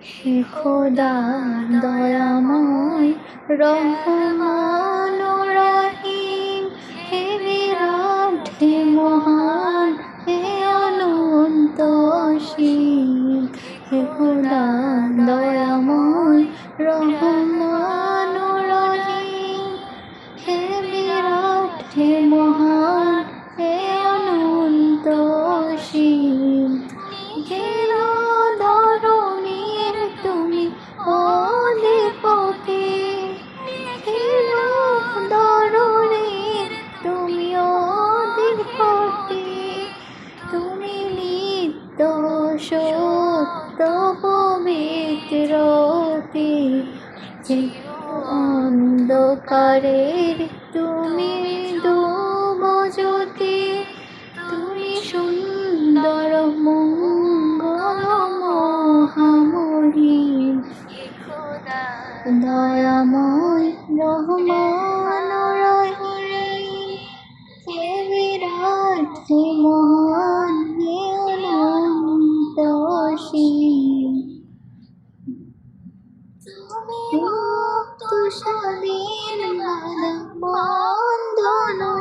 হে খোদা দয়াময় রহমান রহিম, হে বিরাট হে মহান হে অনন্ত অসীম। হে খোদা দয়াময় রহমান রহিম, হে বিরাট হে মহান হে অনন্ত অসীম। ধরণীর তুমি অধিপতি, ধরণীর তুমি অধিপতি, তুমি নিত্য সত্য পবিত্রতি। অন্ধকারের তুমি ডুবজ্যোতি, তুমি সুন্দর মঙ্গল মহামহিম। দয়াময় রহমান রহিম, হে বিরাট হে মহান হে অনন্ত অসীম। তুমি মুক্ত স্বাধীন বাধা বন্ধনহীন,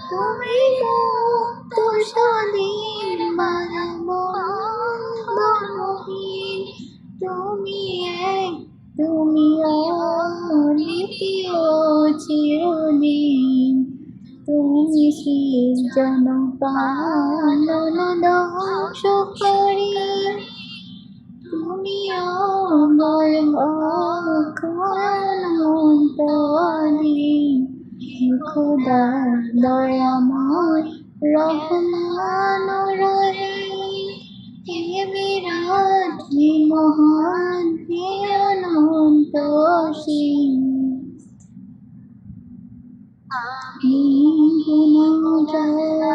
তুমি মুক্ত স্বাধীন বাধা বন্ধনহীন। তুমি এক, তুমি অদ্বিতীয় চিরদিন, তুমি সৃজন পালন ধ্বংসকারী, তুমি অময় অনন্তকালী। হে খোদা দয়াময় রহমান রহিম, হে বিরাট হে মহান হে অনন্ত অসীম। আমি গুনাহগার